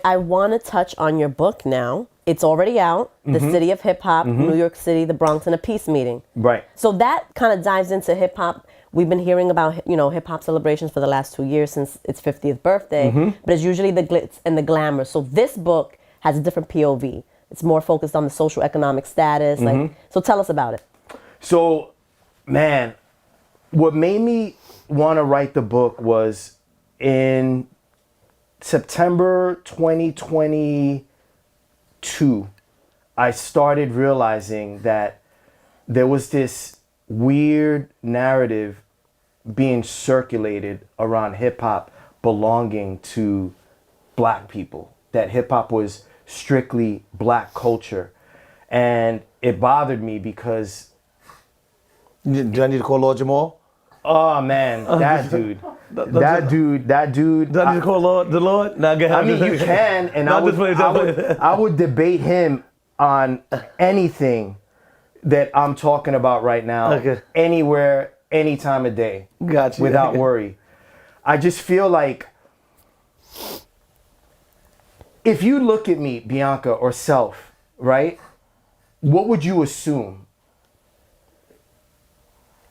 I want to touch on your book now. It's already out, The City of HipHop, New York City, the Bronx, and a Peace Meeting. Right. So that kind of dives into hip hop. We've been hearing about, hip hop celebrations for the last 2 years since its 50th birthday, but it's usually the glitz and the glamour. So this book has a different POV. It's more focused on the social economic status. So tell us about it. So, man, what made me want to write the book was in September 2022, I started realizing that there was this weird narrative being circulated around hip hop belonging to black people, that hip hop was strictly black culture. And it bothered me because... Do I need to call Lord Jamal? Oh man, that dude. That dude. Do I need to call the Lord? No, I mean, you can, and I would debate him on anything that I'm talking about right now, anywhere, any time of day, gotcha, without worry. I just feel like if you look at me, Bianca, or Self, right, what would you assume,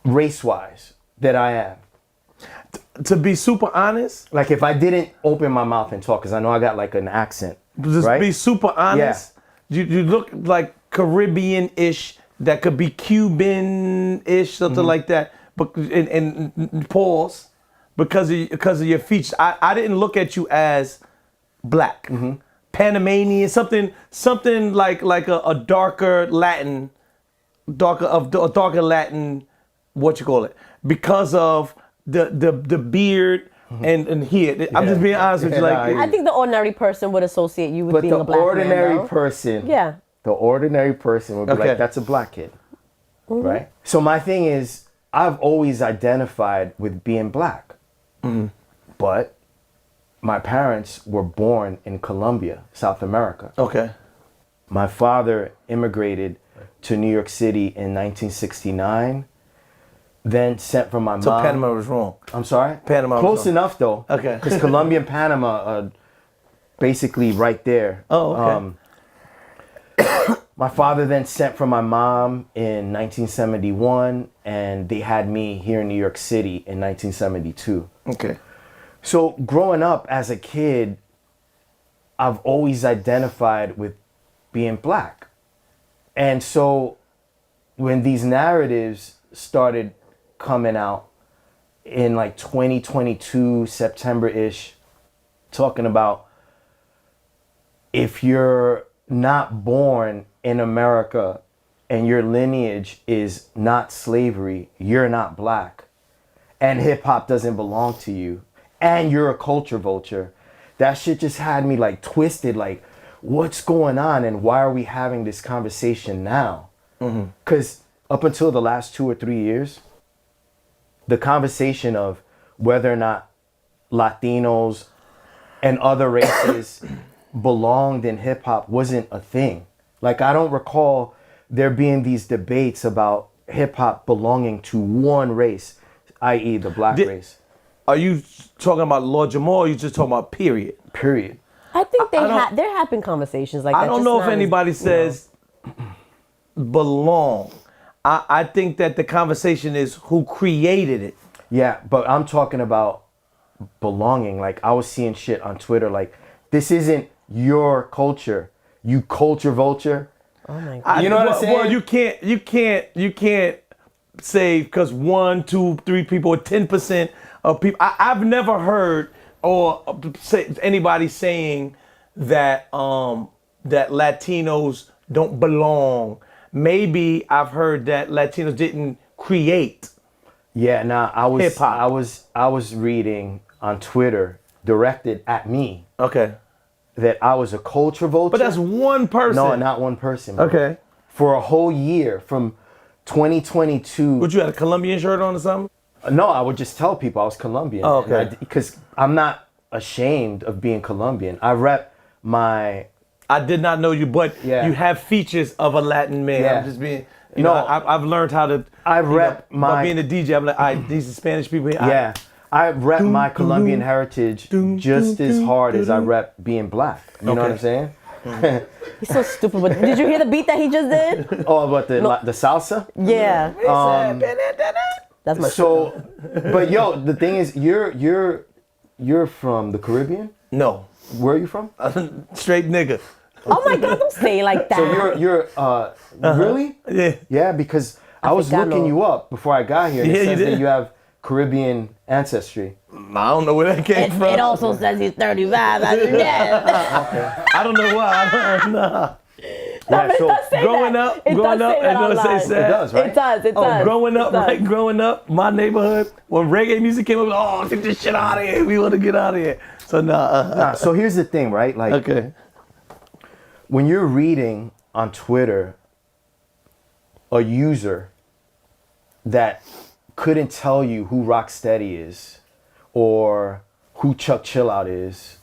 race-wise, that I am? To be super honest, like if I didn't open my mouth and talk, because I know I got like an accent. Just right? be super honest. Yeah. You look like Caribbean-ish. That could be Cuban-ish, something like that. But and pause because of your features. I didn't look at you as black, Panamanian, something like a darker Latin, darker Latin. What you call it? Because of the beard and here. I'm just being honest with you. Like I think the ordinary person would associate you with being a black man. But the ordinary person, yeah. The ordinary person would be like, that's a black kid, right? So my thing is, I've always identified with being black, but my parents were born in Colombia, South America. Okay. My father immigrated to New York City in 1969, then sent from my mom. So Panama was wrong. I'm sorry? Panama Close enough, though. Okay. Because Colombia and Panama are basically right there. Oh, okay. My father then sent from my mom in 1971, and they had me here in New York City in 1972. Okay. So growing up as a kid, I've always identified with being black. And so when these narratives started coming out in like 2022, September-ish, talking about if you're not born in America and your lineage is not slavery, you're not black, and hip hop doesn't belong to you, and you're a culture vulture, that shit just had me like twisted, like what's going on and why are we having this conversation now? Because up until the last 2 or 3 years, the conversation of whether or not Latinos and other races belonged in hip hop wasn't a thing. Like I don't recall there being these debates about hip hop belonging to one race, i.e. the black race. Are you talking about Lord Jamal or are you just talking about period? Period. I think there have been conversations like that. I don't know if anybody says belong. I think that the conversation is who created it. Yeah, but I'm talking about belonging. Like I was seeing shit on Twitter like, this isn't your culture, you culture vulture. Oh my God. You know what I'm saying? Well, you can't say because 1, 2, 3 people or 10% of people. I've never heard or say anybody saying that that Latinos don't belong. Maybe I've heard that Latinos didn't create. Yeah, nah, hip-hop. I was reading on Twitter directed at me. Okay. That I was a culture vulture. But that's one person. No, not one person. Bro. Okay. For a whole year, from 2022. Would you have a Colombian shirt on or something? No, I would just tell people I was Colombian. Oh, okay. Because I'm not ashamed of being Colombian. I rep my... I did not know you, but you have features of a Latin man. Yeah. I'm just being... I've learned how to... I rep by being a DJ, I'm like, all right, these are Spanish people here. Yeah. I rep my Colombian heritage just as hard as I rep being black. You know what I'm saying? He's so stupid. But did you hear the beat that he just did? Oh, about the salsa? Yeah. That's my But yo, the thing is, you're from the Caribbean? No. Where are you from? Straight nigga. Oh my God, don't say it like that. So you're really? Yeah. Yeah, because I was looking you up before I got here. And it says that you have Caribbean ancestry. I don't know where that came from. It also says he's 35. I don't know why. I don't know. Yeah, so growing up, it does, right? It does. Growing up, my neighborhood, when reggae music came up, oh, get this shit out of here. We want to get out of here. So so here's the thing, right? Like, when you're reading on Twitter a user that couldn't tell you who Rocksteady is, or who Chuck Chillout is,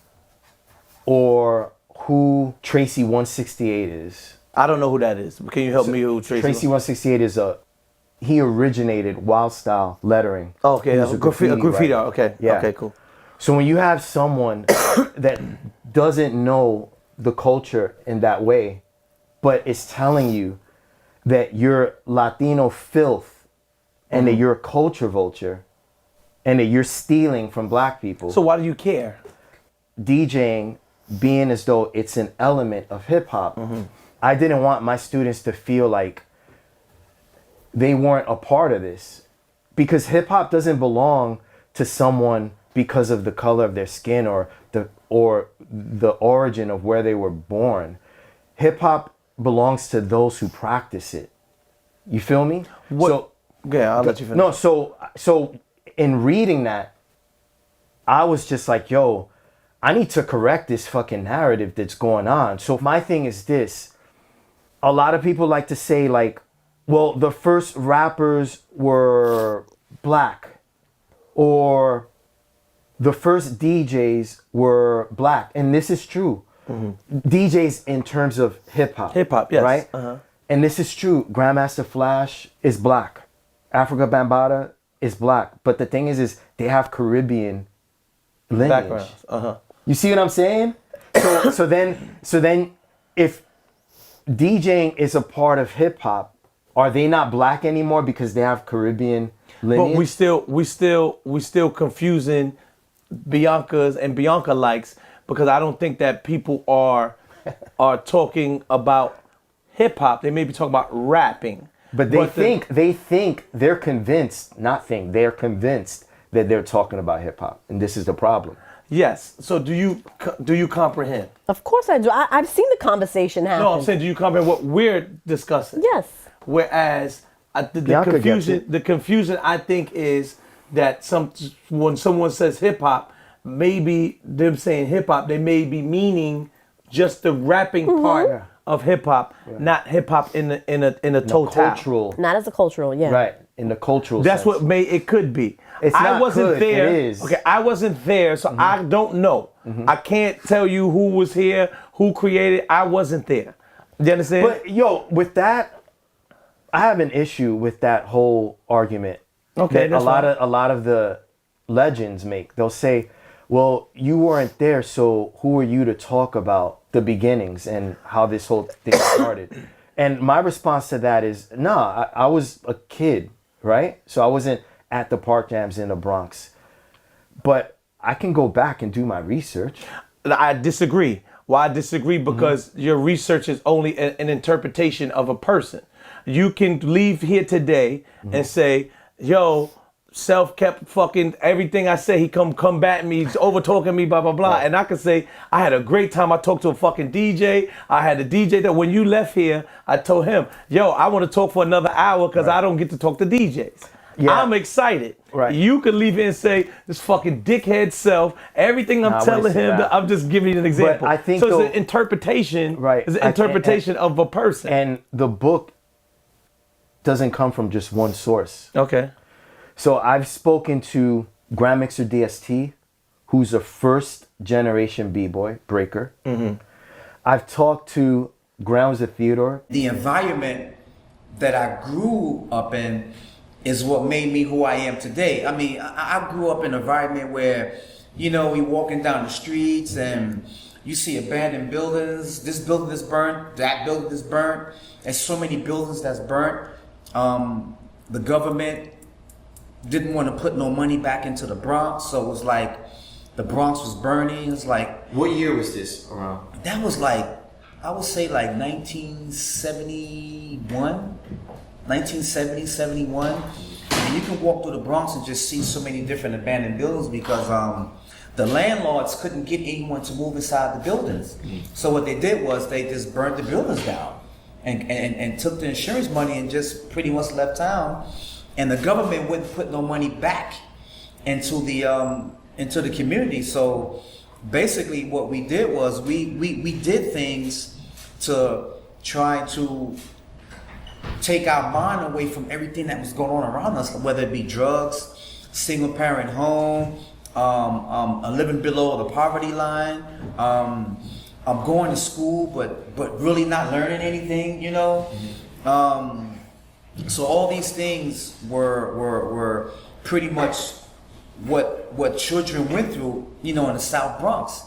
or who Tracy 168 is. I don't know who that is. Can you help me who Tracy? Tracy 168 is he originated wild style lettering. Oh, okay, a graffiti art. Okay, yeah. Okay, cool. So when you have someone that doesn't know the culture in that way, but is telling you that you're Latino filth and that you're a culture vulture and that you're stealing from black people. So why do you care? DJing being as though it's an element of hip hop, I didn't want my students to feel like they weren't a part of this, because hip hop doesn't belong to someone because of the color of their skin or the origin of where they were born. Hip hop belongs to those who practice it. You feel me? So, yeah, I'll let you finish. No, so in reading that, I was just like, yo, I need to correct this fucking narrative that's going on. So my thing is this. A lot of people like to say, like, well, the first rappers were black, or the first DJs were black. And this is true. DJs in terms of hip hop. Hip hop, yes. Right? And this is true. Grandmaster Flash is black. Africa Bambaataa is black. But the thing is they have Caribbean lineage. Backgrounds. You see what I'm saying? So then if DJing is a part of hip hop, are they not black anymore because they have Caribbean lineage? But we still confusing Bianca's and Bianca likes, because I don't think that people are talking about hip hop. They may be talking about rapping. But they're convinced that they're talking about hip hop, and this is the problem. Yes. So do you comprehend? Of course I do. I've seen the conversation happen. No, I'm saying, do you comprehend what we're discussing? Yes. Whereas the confusion I think is that when someone says hip hop, maybe them saying hip hop, they may be meaning just the rapping part of hip hop, not hip hop in a total. Cultural. Not as a cultural, yeah. Right. In the cultural That's sense. what it could be. I wasn't there. It is. Okay, I wasn't there, so I don't know. I can't tell you who was here, who created. I wasn't there. You understand? But yo, with that, I have an issue with that whole argument. Okay, that a lot of the legends make. They'll say, "Well, you weren't there, so who are you to talk about the beginnings and how this whole thing started?" And my response to that is, nah, I was a kid, right? So I wasn't at the park jams in the Bronx. But I can go back and do my research. I disagree. Why I disagree? Because your research is only an interpretation of a person. You can leave here today and say, yo, Self kept fucking everything I say. He come combat me. He's over talking me, blah, blah, blah. Right. And I can say, I had a great time. I talked to a fucking DJ. I had a DJ that when you left here, I told him, yo, I want to talk for another hour because I don't get to talk to DJs. Yeah. I'm excited. Right. You could leave here and say, this fucking dickhead Self, everything I'm telling him, I'm just giving you an example. But I think so it's an interpretation. Right. It's an interpretation of a person. And the book doesn't come from just one source. Okay. So I've spoken to Grand Mixer DST, who's a first generation B-boy breaker. Mm-hmm. I've talked to Grounds of Theodore. The environment that I grew up in, is what made me who I am today. I mean, I grew up in an environment where, you know, we walking down the streets and you see abandoned buildings. This building is burnt. That building is burnt. There's so many buildings that's burnt. The government didn't want to put no money back into the Bronx, so it was like the Bronx was burning. It was like, What year was this around? that was like, I would say like 1971, 1970, 71. And you can walk through the Bronx and just see so many different abandoned buildings because the landlords couldn't get anyone to move inside the buildings. So what they did was they just burnt the buildings down and took the insurance money and just pretty much left town. And the government wouldn't put no money back into the community. So basically what we did was we did things to try to take our mind away from everything that was going on around us, whether it be drugs, single parent home, living below the poverty line, going to school but really not learning anything, you know. So all these things were pretty much what children went through, you know, in the South Bronx,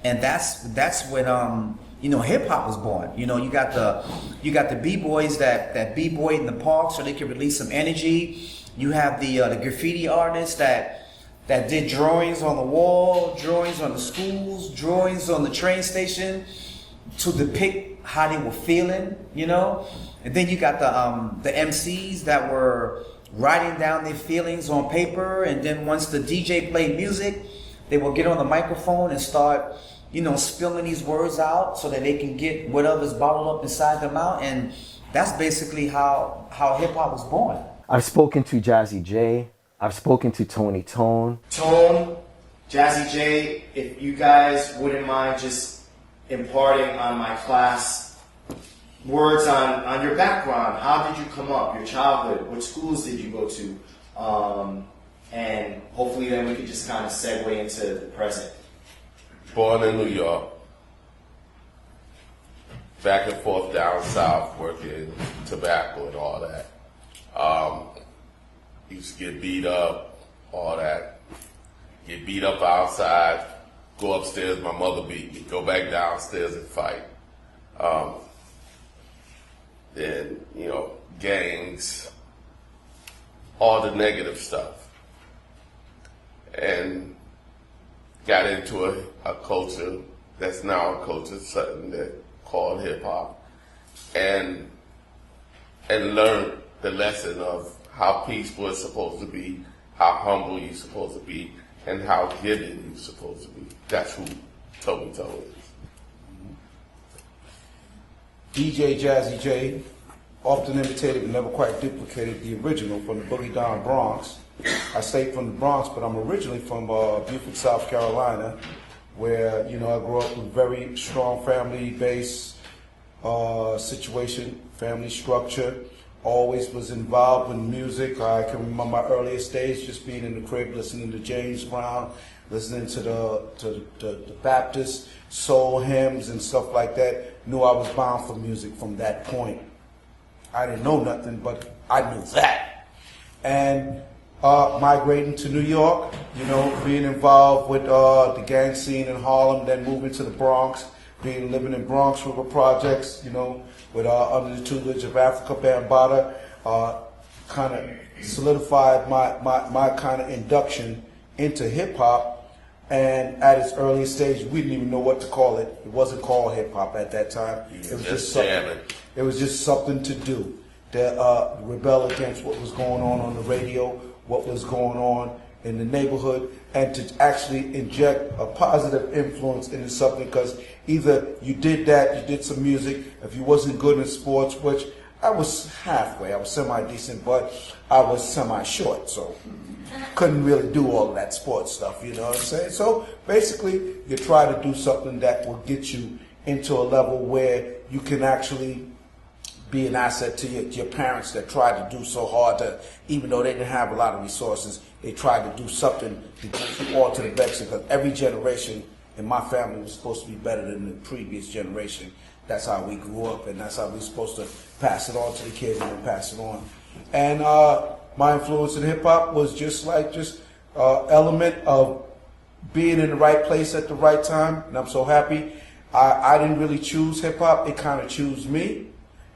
and that's when you know, hip hop was born. You know, you got the b-boys that b-boyed in the park so they could release some energy. You have the graffiti artists that did drawings on the wall, drawings on the schools, drawings on the train station to depict how they were feeling, you know. And then you got the MCs that were writing down their feelings on paper, and then once the DJ played music, they would get on the microphone and start, you know, spilling these words out so that they can get whatever's bottled up inside them out. And that's basically how hip-hop was born. I've spoken to Jazzy J. I've spoken to Tony Tone. Tone, Jazzy J, if you guys wouldn't mind just imparting on my class words on your background. How did you come up, your childhood, what schools did you go to? And hopefully then we could just kind of segue into the present. Born in New York, back and forth down south, working tobacco and all that. Used to get beat up, all that. Get beat up outside, go upstairs, my mother beat me, go back downstairs and fight. Then, you know, gangs, all the negative stuff. And got into a culture that's now a culture, something that called hip hop, and learned the lesson of how peaceful it's supposed to be, how humble you're supposed to be, and how giving you're supposed to be. That's who Tony Tone is. DJ Jazzy J, often imitated but never quite duplicated the original from the Boogie Down Bronx. I stayed from the Bronx, but I'm originally from Beaufort, South Carolina, where, you know, I grew up with a very strong family-based situation, family structure. Always was involved in music. I can remember my earliest days just being in the crib, listening to James Brown, listening to the Baptist soul hymns and stuff like that. Knew I was bound for music from that point. I didn't know nothing, but I knew that. And migrating to New York, you know, being involved with the gang scene in Harlem, then moving to the Bronx, living in Bronx River Projects, you know, with under the tutelage of Africa Bambaataa, kind of solidified my kind of induction into hip hop. And at its earliest stage, we didn't even know what to call it. It wasn't called hip hop at that time. It was just something. It was just something to do, to rebel against what was going on the radio, what was going on in the neighborhood, and to actually inject a positive influence into something. Because either you did that, you did some music. If you wasn't good in sports, which I was halfway, I was semi-decent, but I was semi-short, so couldn't really do all of that sports stuff, you know what I'm saying? So basically, you try to do something that will get you into a level where you can actually be an asset to your parents that tried to do so hard to, even though they didn't have a lot of resources, they tried to do something to get you all to the next, because every generation in my family was supposed to be better than the previous generation. That's how we grew up, and that's how we're supposed to pass it on to the kids and then pass it on. And my influence in hip hop was just element of being in the right place at the right time, and I'm so happy. I didn't really choose hip hop; it kind of chose me,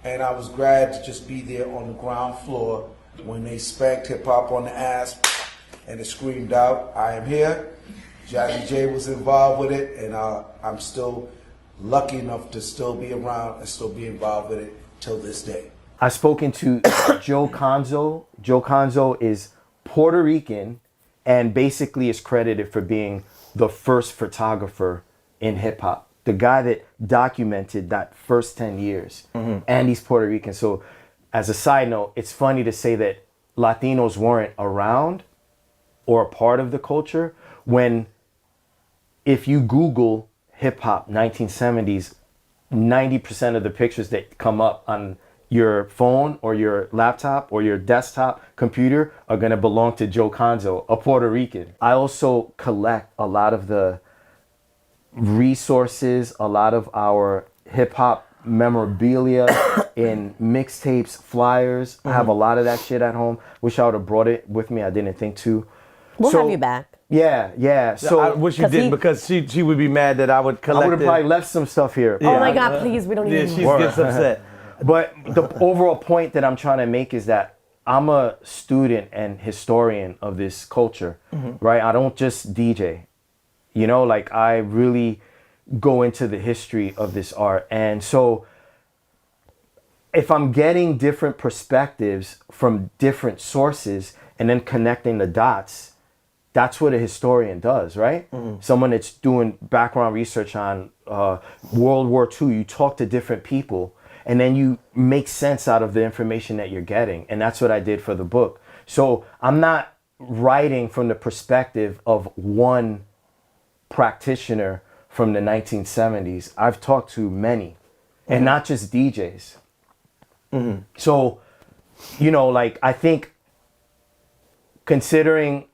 and I was glad to just be there on the ground floor when they spanked hip hop on the ass, and it screamed out, "I am here." Jazzy J was involved with it, and I'm still lucky enough to still be around and still be involved with it till this day. I've spoken to Joe Conzo. Joe Conzo is Puerto Rican and basically is credited for being the first photographer in hip hop. The guy that documented that first 10 years. And he's Puerto Rican. So as a side note, it's funny to say that Latinos weren't around or a part of the culture when, if you Google hip hop 1970s, 90% of the pictures that come up on your phone or your laptop or your desktop computer are going to belong to Joe Conzo, a Puerto Rican. I also collect a lot of the resources, a lot of our hip hop memorabilia in mixtapes, flyers. I have a lot of that shit at home. Wish I would have brought it with me. I didn't think to. We'll have you back. Yeah. So I wish you didn't, because she would be mad that I would collect I would have probably left some stuff here. Oh my God, please, we don't Yeah, need she more. gets upset. But the overall point that I'm trying to make is that I'm a student and historian of this culture, right? I don't just DJ, you know, like I really go into the history of this art. And so if I'm getting different perspectives from different sources and then connecting the dots, that's what a historian does, right? Someone that's doing background research on World War II, you talk to different people and then you make sense out of the information that you're getting. And that's what I did for the book. So I'm not writing from the perspective of one practitioner from the 1970s. I've talked to many, and not just DJs. So, you know, like I think considering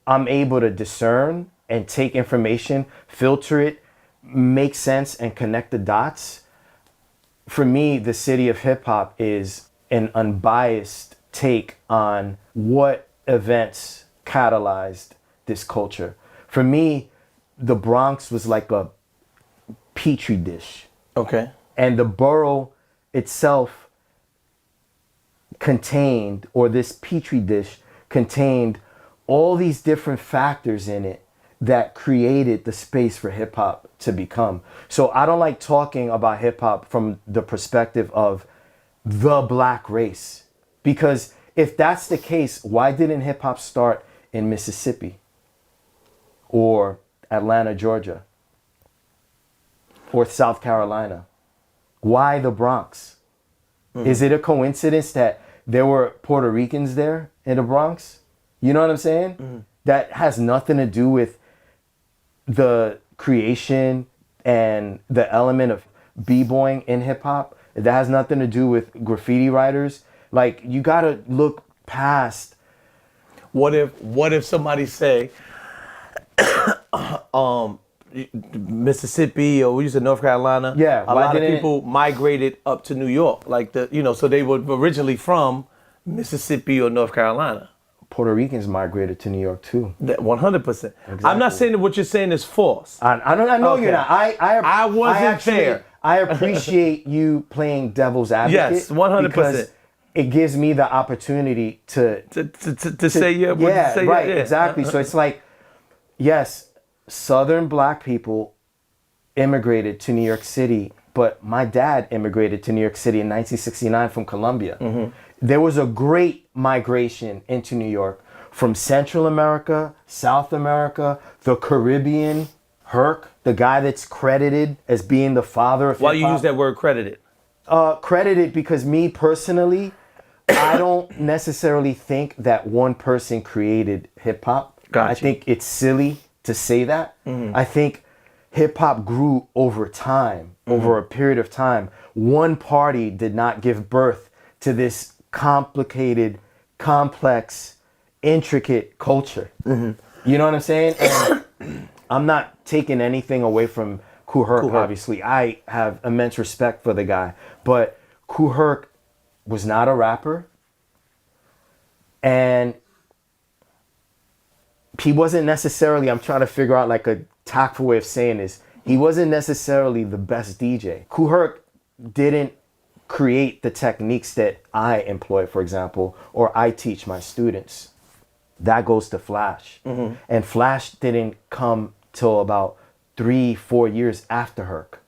I'm able to discern and take information, filter it, make sense, and connect the dots. For me, the City of Hip Hop is an unbiased take on what events catalyzed this culture. For me, the Bronx was like a petri dish. Okay. And the borough itself contained, or this petri dish contained, all these different factors in it that created the space for hip hop to become. So I don't like talking about hip hop from the perspective of the black race, because if that's the case, why didn't hip hop start in Mississippi or Atlanta, Georgia, or South Carolina? Why the Bronx? Is it a coincidence that there were Puerto Ricans there in the Bronx? You know what I'm saying? That has nothing to do with the creation and the element of b-boying in hip hop. That has nothing to do with graffiti writers. Like, you gotta look past. What if somebody say, Mississippi, or we used to North Carolina? Yeah, a lot of people migrated up to New York, like so they were originally from Mississippi or North Carolina. Puerto Ricans migrated to New York too. 100%. I'm not saying that what you're saying is false. I know Okay. you're not. I wasn't fair. I appreciate you playing devil's advocate. Yes, 100%. Because it gives me the opportunity to say yeah. Exactly. So it's like, yes, Southern black people immigrated to New York City, but my dad immigrated to New York City in 1969 from Colombia. There was a great migration into New York from Central America, South America, the Caribbean. Herc, the guy that's credited as being the father of hip-hop. Why you use that word credited? Credited because me personally, I don't necessarily think that one person created hip-hop. Gotcha. I think it's silly to say that. I think hip-hop grew over time, over a period of time. One party did not give birth to this complicated, complex, intricate culture. You know what I'm saying? And I'm not taking anything away from Kool Herc, obviously. I have immense respect for the guy. But Kool Herc was not a rapper. And he wasn't necessarily, I'm trying to figure out like a tactful way of saying this. He wasn't necessarily the best DJ. Kool Herc didn't create the techniques that I employ, for example, or I teach my students. That goes to Flash. And Flash didn't come till about 3-4 years after Herc.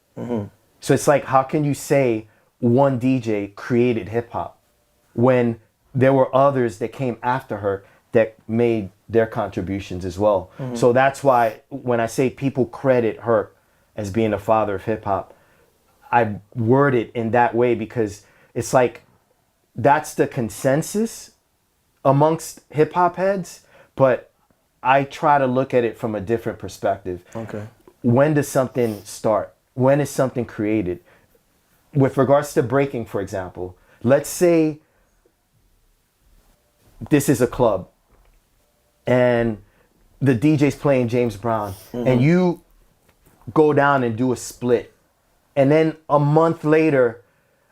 So it's like, how can you say one DJ created hip hop when there were others that came after Herc that made their contributions as well? So that's why when I say people credit Herc as being the father of hip hop, I word it in that way because it's like that's the consensus amongst hip hop heads, but I try to look at it from a different perspective. Okay. When does something start? When is something created? With regards to breaking, for example, let's say this is a club and the DJ's playing James Brown and you go down and do a split. And then a month later,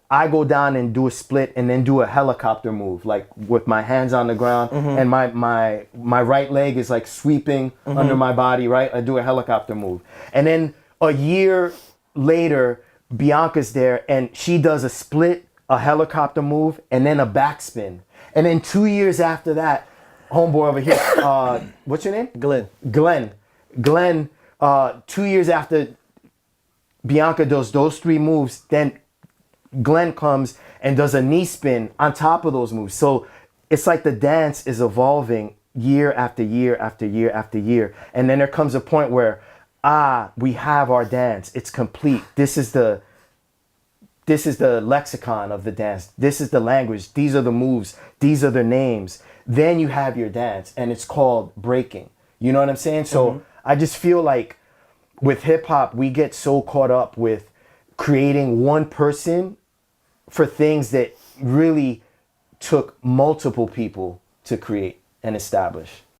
I go down and do a split and then do a helicopter move, like with my hands on the ground and my right leg is like sweeping under my body, right? I do a helicopter move. And then a year later, Bianca's there and she does a split, a helicopter move, and then a backspin. And then 2 years after that, homeboy over here, what's your name? Glenn. 2 years after Bianca does those 3 moves, then Glenn comes and does a knee spin on top of those moves. So it's like the dance is evolving year after year after year after year. And then there comes a point where, we have our dance. It's complete. This is the lexicon of the dance. This is the language. These are the moves. These are the names. Then you have your dance and it's called breaking. You know what I'm saying? So I just feel like with hip hop, we get so caught up with creating one person for things that really took multiple people to create and establish.